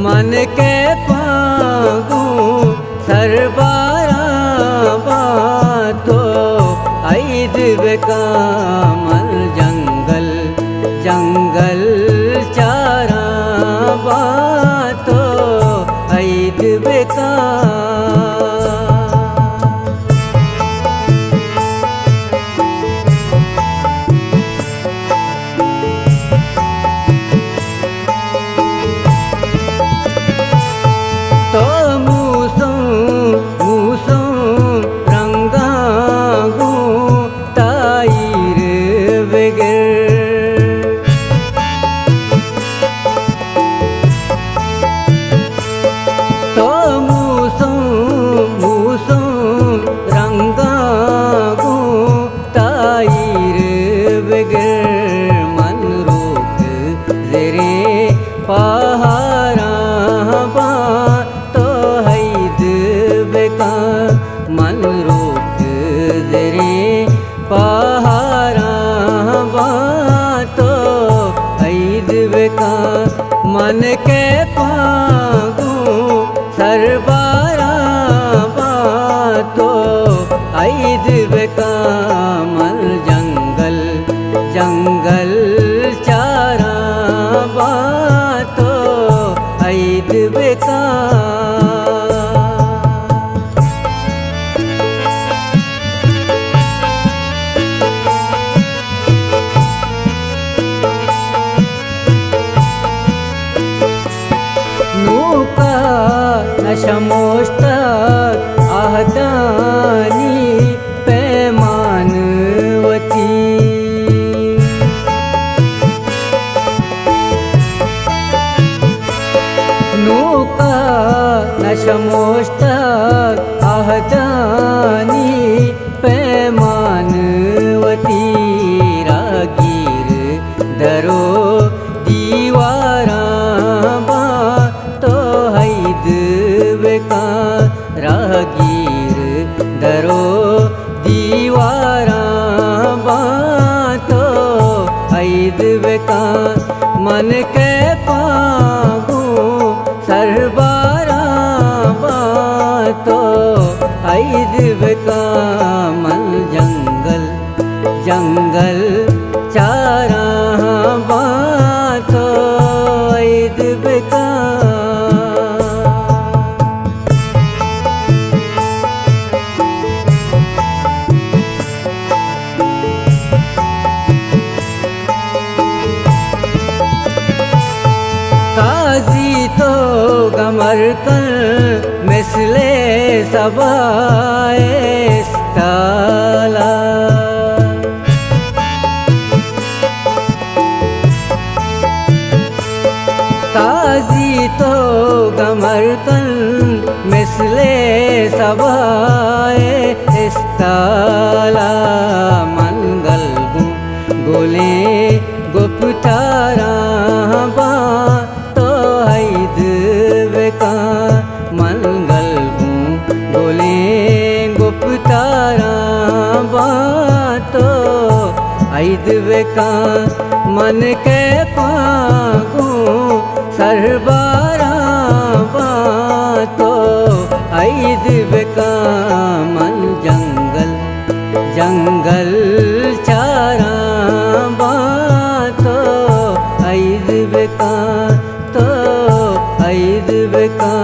मन के पागू सरबारा बातो ऐद बेकामल जंगल जंगल चारा बातो ऐद बेका तो मूसों रंगागू ताईर बगैर तो मूसों रंगागू ताईर बगैर मन रोक जरे पहाड़ा मन रोक जरे पहाड़ा बातो ऐद बेका मन के पागू सरबारा बातो ऐद बेका मन जंगल जंगल चारा बातो ऐद बेका नशमोस्तक आहदानी पैमानवती नूका नशमोस्तक आहदानी पैमानवती रागीर दरो दीवारा रागीर दरो दीवारा बातो ऐद बेका मन के पागू सरबारा बातो ऐद बेका मन जंगल जंगल चारा बातो ऐद बेका काजी तो गमर कर मिसले सबाए ताला काजी तो गमर कर मिसले सबाए ताला मंगल गोले गुप्तारा मंगल बोले गुप्तारा बातो ऐद बेका मन के पागू सरबारा बातो ऐद बेका मन जंगल जंगल चारा बातो ऐद बेका तो ऐद बेका।